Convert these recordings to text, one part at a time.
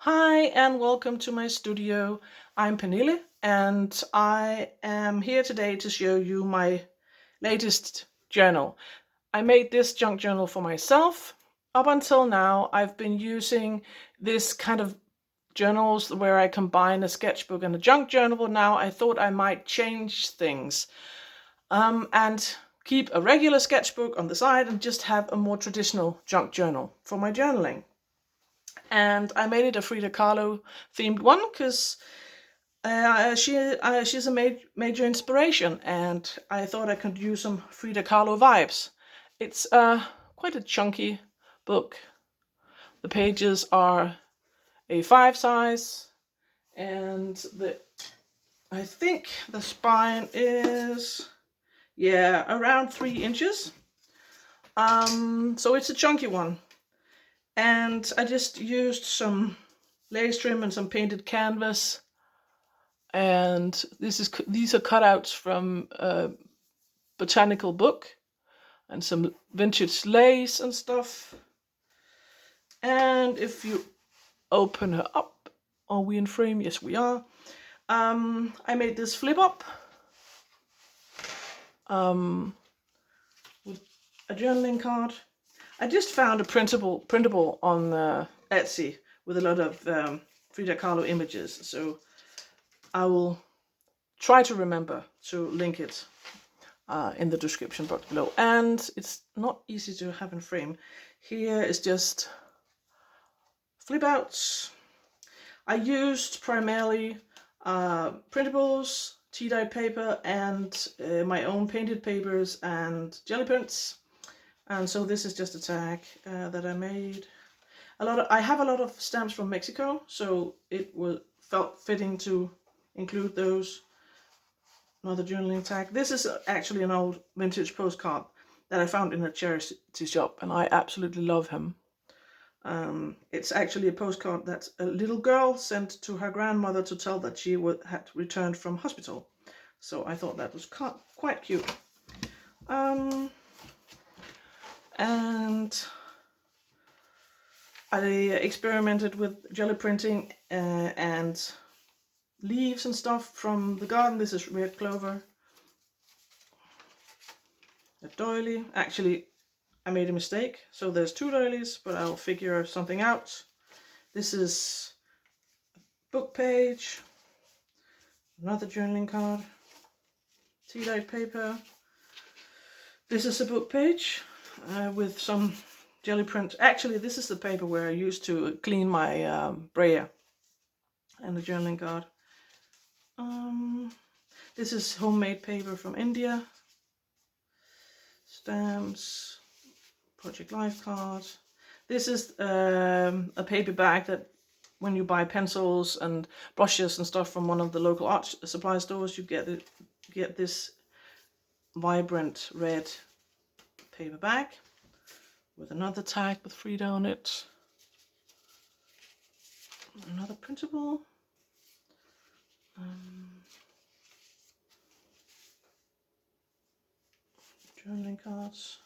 Hi and welcome to my studio. I'm Pernille and I am here today to show you my latest journal. I made this junk journal for myself. Up until now, I've been using this kind of journals where I combine a sketchbook and a junk journal, but now I thought I might change things and keep a regular sketchbook on the side and just have a more traditional junk journal for my journaling. And I made it a Frida Kahlo themed one because she's a major inspiration, and I thought I could use some Frida Kahlo vibes. It's quite a chunky book. The pages are A5 size, and I think the spine is around 3 inches. So it's a chunky one. And I just used some lace trim and some painted canvas. And these are cutouts from a botanical book and some vintage lace and stuff. And if you open her up, are we in frame? Yes, we are. I made this flip up with a journaling card. I just found a printable on Etsy with a lot of Frida Kahlo images, so I will try to remember to link it in the description box below. And it's not easy to have in frame. Here is just flip outs. I used primarily printables, tea-dyed paper, and my own painted papers and jelly prints. And so this is just a tag that I made. I have a lot of stamps from Mexico, so it felt fitting to include those. Another journaling tag. This is actually an old vintage postcard that I found in a charity shop, and I absolutely love him. It's actually a postcard that a little girl sent to her grandmother to tell that she had returned from hospital. So I thought that was quite cute. And I experimented with jelly printing and leaves and stuff from the garden. This is red clover. A doily. Actually, I made a mistake. So there's two doilies, but I'll figure something out. This is a book page. Another journaling card. Tea-dyed paper. This is a book page with some jelly print. Actually, this is the paper where I used to clean my brayer. And the journaling card. This is homemade paper from India. Stamps. Project Life cards. This is a paper bag that when you buy pencils and brushes and stuff from one of the local art supply stores, you get this vibrant red paper bag with another tag with Frida on it. Another printable. Journaling cards.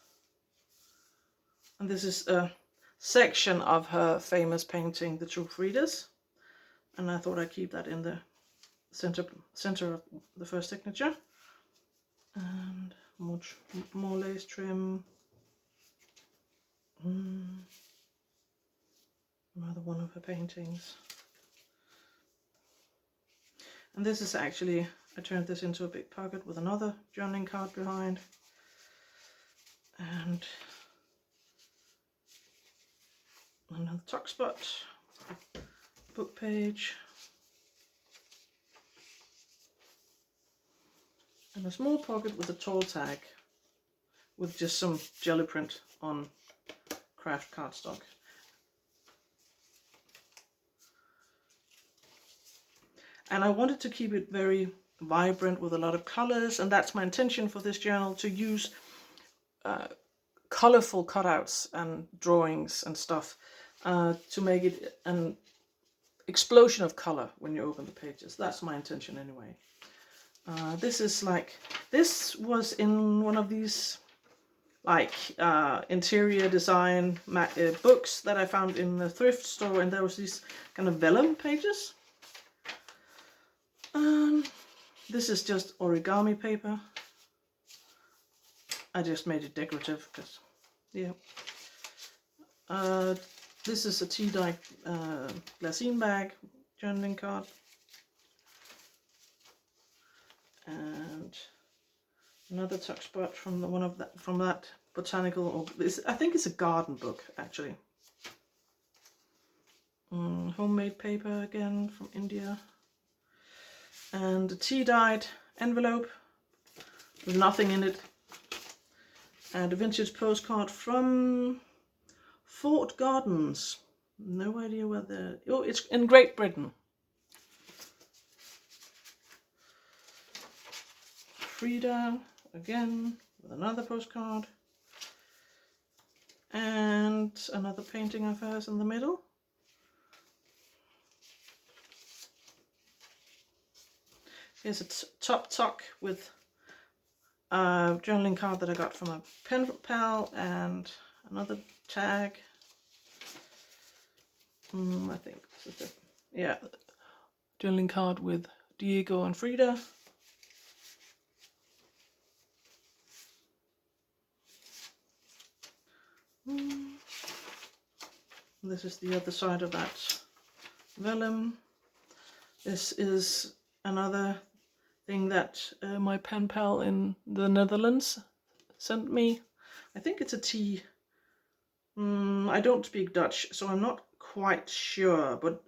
And this is a section of her famous painting, The True Fridas. And I thought I'd keep that in the center of the first signature. And more lace trim. Another one of her paintings. And this is actually, I turned this into a big pocket with another journaling card behind. And another tuck spot, book page, and a small pocket with a tall tag with just some jelly print on craft cardstock. And I wanted to keep it very vibrant with a lot of colors, and that's my intention for this journal, to use colorful cutouts and drawings and stuff to make it an explosion of color when you open the pages. That's my intention anyway. This was in one of these like interior design books that I found in the thrift store, and there was these kind of vellum pages. This is just origami paper. I just made it decorative because, yeah. This is a tea-dye glassine bag journaling card. And another tuck spot from from that botanical, or this, I think it's a garden book actually. Homemade paper again from India. And a tea-dyed envelope with nothing in it. And a vintage postcard from Fort Gardens. No idea where oh, it's in Great Britain. Frida again with another postcard. And another painting of hers in the middle. Here's a top tuck with a journaling card that I got from a pen pal, and another tag. I think this is it. Yeah, journaling card with Diego and Frida. This is the other side of that vellum. This is another thing that my pen pal in the Netherlands sent me. I think it's a tea. I don't speak Dutch, so I'm not quite sure, but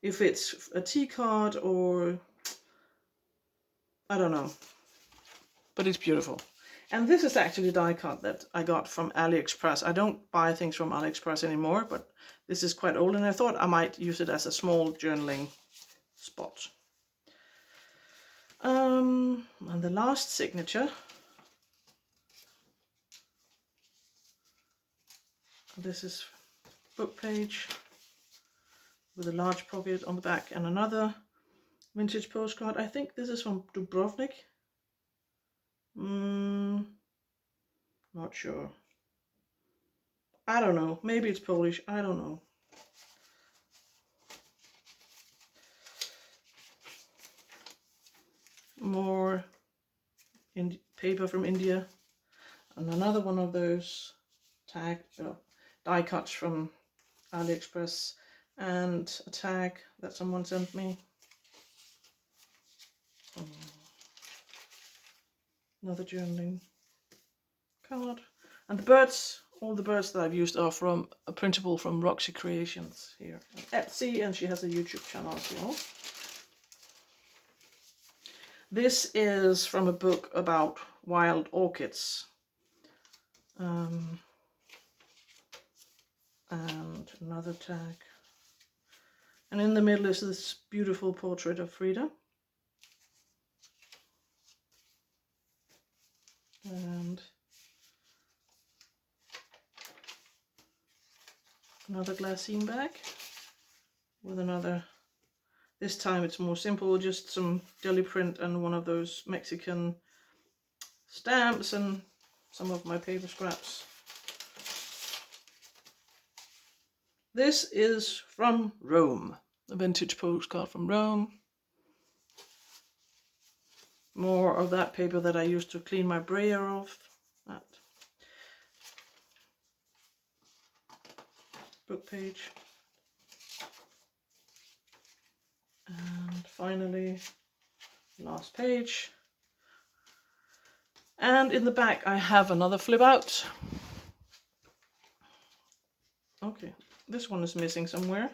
if it's a tea card or I don't know, but it's beautiful. And this is actually a die cut that I got from AliExpress. I don't buy things from AliExpress anymore, but this is quite old and I thought I might use it as a small journaling spot. And the last signature. This is book page with a large pocket on the back and another vintage postcard. I think this is from Dubrovnik. Not sure. I don't know. Maybe it's Polish. I don't know. More paper from India. And another one of those die cuts from AliExpress. And a tag that someone sent me. Another journaling card. And the birds, all the birds that I've used are from a printable from Roxy Creations here on Etsy, and she has a YouTube channel as well. This is from a book about wild orchids. And another tag. And in the middle is this beautiful portrait of Frida. And another glassine bag with another, this time it's more simple, just some jelly print and one of those Mexican stamps and some of my paper scraps. This is from Rome, a vintage postcard from Rome. More of that paper that I used to clean my brayer off. That book page. And finally, last page. And in the back I have another flip out. Okay, this one is missing somewhere.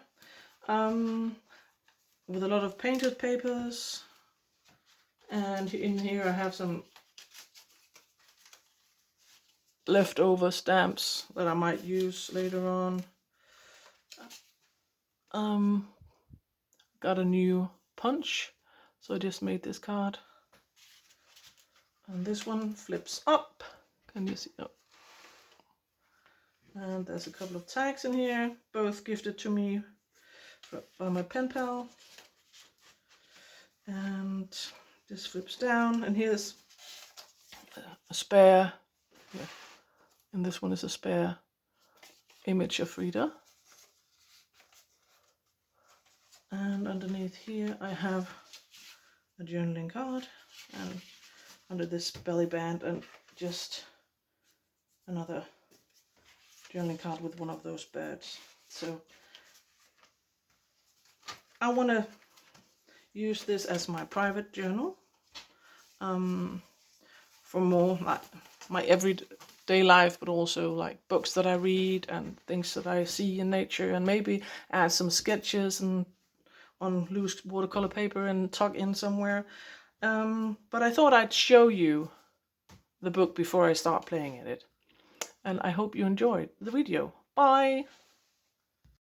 With a lot of painted papers. And in here I have some leftover stamps that I might use later on. Got a new punch, so I just made this card. And this one flips up. Can you see? Oh. And there's a couple of tags in here, both gifted to me by my pen pal. And this flips down, and here's a spare And this one is a spare image of Frida. And underneath here I have a journaling card, and under this belly band and just another journaling card with one of those birds. So I want to use this as my private journal for more like my everyday life, but also like books that I read and things that I see in nature, and maybe add some sketches and on loose watercolor paper and tuck in somewhere. But I thought I'd show you the book before I start playing in it. And I hope you enjoyed the video. Bye!